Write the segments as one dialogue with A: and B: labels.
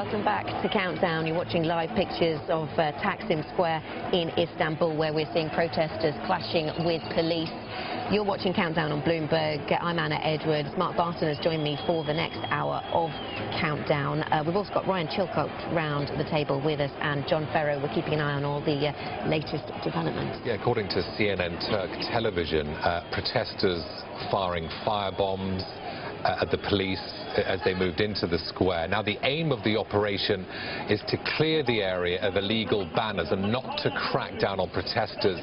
A: Welcome back to Countdown. You're watching live pictures of Taksim Square in Istanbul, where we're seeing protesters clashing with police. You're watching Countdown on Bloomberg. I'm Anna Edwards. Mark Barton has joined me for the next hour of Countdown. We've also got Ryan Chilcock round the table with us, and John Ferro. We're keeping an eye on all the latest developments.
B: Yeah, according to CNN Turk television, protesters firing firebombs at the police as they moved into the square. Now, the aim of the operation is to clear the area of illegal banners and not to crack down on protesters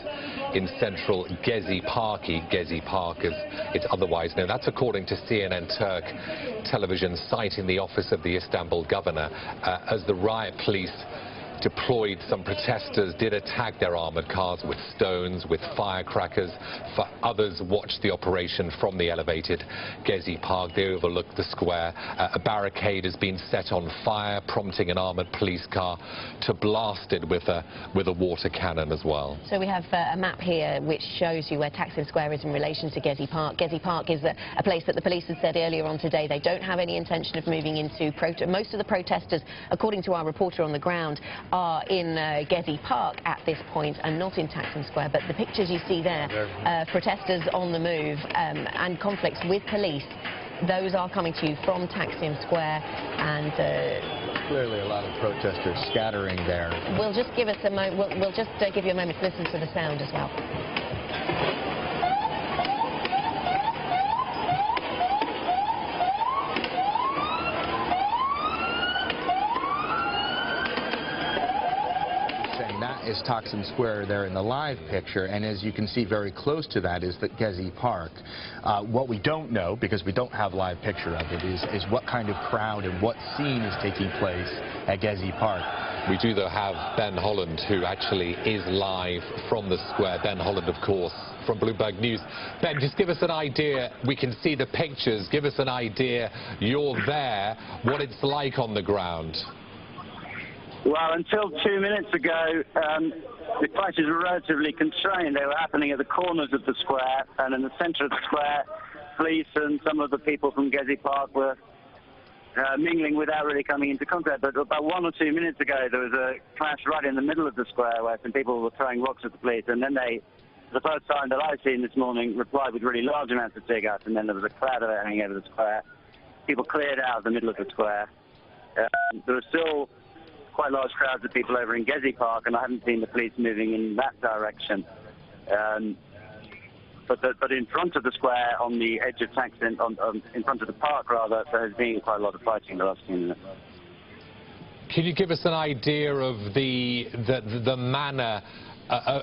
B: in central Gezi Park as it's otherwise known. That's according to CNN Turk television, citing the office of the Istanbul governor, as the riot police deployed. Some protesters did attack their armoured cars with stones, with firecrackers. For others watched the operation from the elevated Gezi Park. They overlooked the square. A barricade has been set on fire, prompting an armoured police car to blast it with a water cannon as well.
A: So we have a map here which shows you where Taksim Square is in relation to Gezi Park. Gezi Park is a place that the police had said earlier on today they don't have any intention of moving into. Most of the protesters, according to our reporter on the ground, are in Gezi Park at this point and not in Taksim Square. But the pictures you see there, protesters on the move and conflicts with police, those are coming to you from Taksim Square, and
C: clearly a lot of protesters scattering there.
A: We'll just give us a moment. We'll just give you a moment to listen to the sound as well.
C: That is Taksim Square there in the live picture, and as you can see very close to that is the Gezi Park. What we don't know, because we don't have live picture of it, is what kind of crowd and what scene is taking place at Gezi Park.
B: We do, though, have Ben Holland, who actually is live from the square. Ben Holland, of course, from Bloomberg News. Ben, just give us an idea. We can see the pictures. Give us an idea. You're there, what it's like on the ground.
D: Well, until 2 minutes ago, the clashes were relatively constrained. They were happening at the corners of the square, and in the centre of the square, police and some of the people from Gezi Park were mingling without really coming into contact. But about 1 or 2 minutes ago, there was a clash right in the middle of the square where some people were throwing rocks at the police, and then they, the first time that I've seen this morning, replied with really large amounts of tear gas, and then there was a cloud of it hanging over the square. People cleared out of the middle of the square. There are still quite large crowds of people over in Gezi Park, and I haven't seen the police moving in that direction. But in front of the square, on the edge of Taksim, in front of the park rather, there has been quite a lot of fighting in the last few minutes.
B: Can you give us an idea of the manner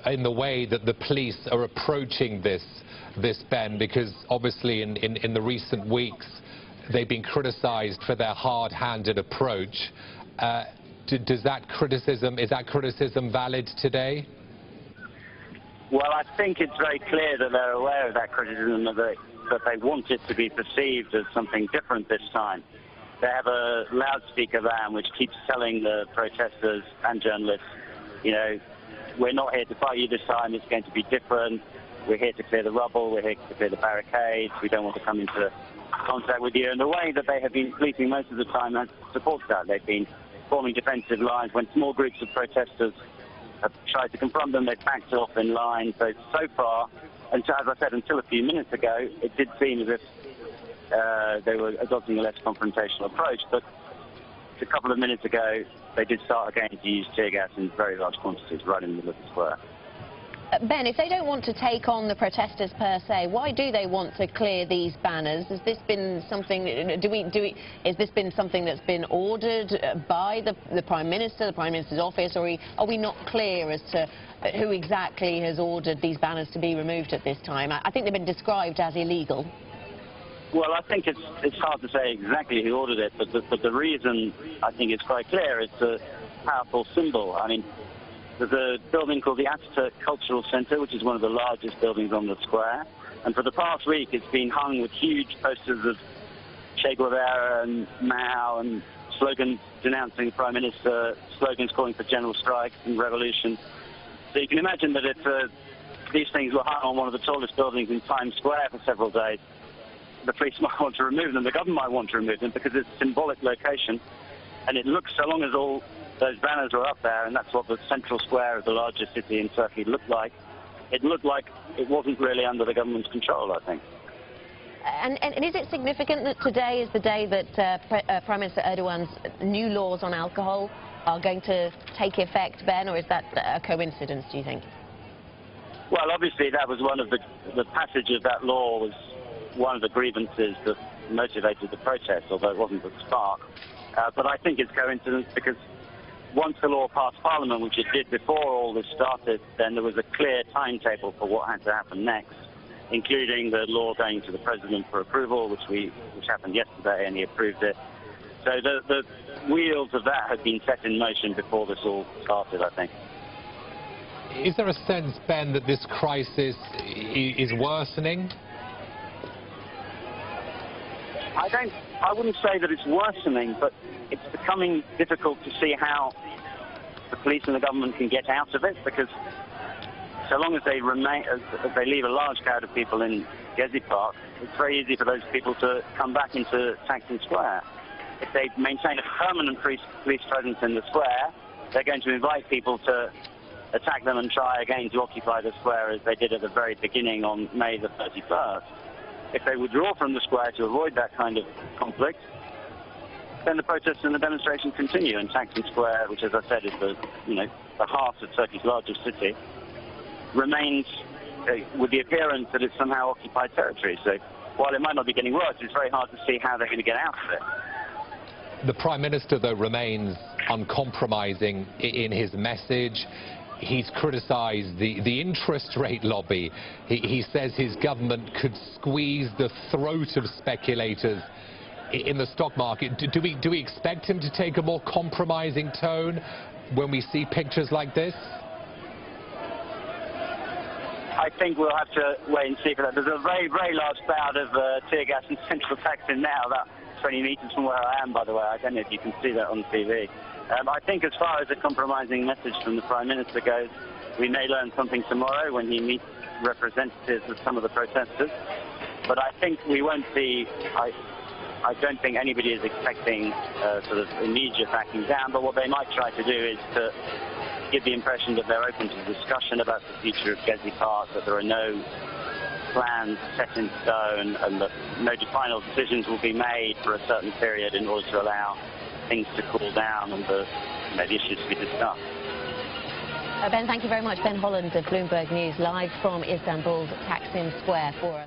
B: in the way that the police are approaching this, Ben? Because obviously in the recent weeks they've been criticised for their hard-handed approach. Is that criticism valid today?
D: Well, I think it's very clear that they're aware of that criticism, that they want it to be perceived as something different this time. They have a loudspeaker van which keeps telling the protesters and journalists, you know, we're not here to fight you this time, it's going to be different. We're here to clear the rubble, we're here to clear the barricades, we don't want to come into contact with you. And the way that they have been policing most of the time has supported that. They've been forming defensive lines. When small groups of protesters have tried to confront them, they've backed off in line. So far, and as I said, until a few minutes ago, it did seem as if they were adopting a less confrontational approach. But a couple of minutes ago, they did start again to use tear gas in very large quantities right in the middle of the square.
A: Ben, if they don't want to take on the protesters per se, why do they want to clear these banners? Has this been something? Has this been something that's been ordered by the Prime Minister, the Prime Minister's office, or are we not clear as to who exactly has ordered these banners to be removed at this time? I think they've been described as illegal.
D: Well, I think it's hard to say exactly who ordered it, but the reason I think it's quite clear. It's a powerful symbol. I mean, there's a building called the Ataturk Cultural Centre, which is one of the largest buildings on the square. And for the past week, it's been hung with huge posters of Che Guevara and Mao and slogans denouncing the Prime Minister, slogans calling for general strikes and revolution. So you can imagine that if these things were hung on one of the tallest buildings in Times Square for several days, the police might want to remove them, the government might want to remove them, because it's a symbolic location And it looks, so long as all those banners were up there, and that's what the central square of the largest city in Turkey looked like, it looked like it wasn't really under the government's control, I think.
A: And is it significant that today is the day that Prime Minister Erdogan's new laws on alcohol are going to take effect, Ben, or is that a coincidence, do you think?
D: Well, obviously that was one of the passage of that law was one of the grievances that motivated the protest, although it wasn't the spark. But I think it's coincidence because once the law passed Parliament, which it did before all this started, then there was a clear timetable for what had to happen next, including the law going to the President for approval, which happened yesterday, and he approved it. So the wheels of that had been set in motion before this all started, I think.
B: Is there a sense, Ben, that this crisis is worsening?
D: I wouldn't say that it's worsening, but it's becoming difficult to see how the police and the government can get out of it, because so long as they leave a large crowd of people in Gezi Park, it's very easy for those people to come back into Taksim Square. If they maintain a permanent police presence in the square, they're going to invite people to attack them and try again to occupy the square as they did at the very beginning on May the 31st. If they withdraw from the square to avoid that kind of conflict, then the protests and the demonstrations continue, and Taksim Square, which, as I said, is the heart of Turkey's largest city, remains with the appearance that it's somehow occupied territory. So while it might not be getting worse, it's very hard to see how they're going to get out of it.
B: The Prime Minister, though, remains uncompromising in his message. He's criticised the interest rate lobby. He says his government could squeeze the throat of speculators in the stock market. Do we expect him to take a more compromising tone when we see pictures like this?
D: I think we'll have to wait and see for that. There's a very, very large cloud of tear gas in central Taksim now, about 20 metres from where I am, by the way. I don't know if you can see that on TV. I think as far as a compromising message from the Prime Minister goes, we may learn something tomorrow when he meets representatives of some of the protesters. But I think we won't see, I don't think anybody is expecting sort of immediate backing down, but what they might try to do is to give the impression that they're open to discussion about the future of Gezi Park, that there are no plans set in stone, and that no final decisions will be made for a certain period in order to allow things to cool down and the issues to be discussed.
A: Ben, thank you very much. Ben Holland of Bloomberg News, live from Istanbul's Taksim Square for us.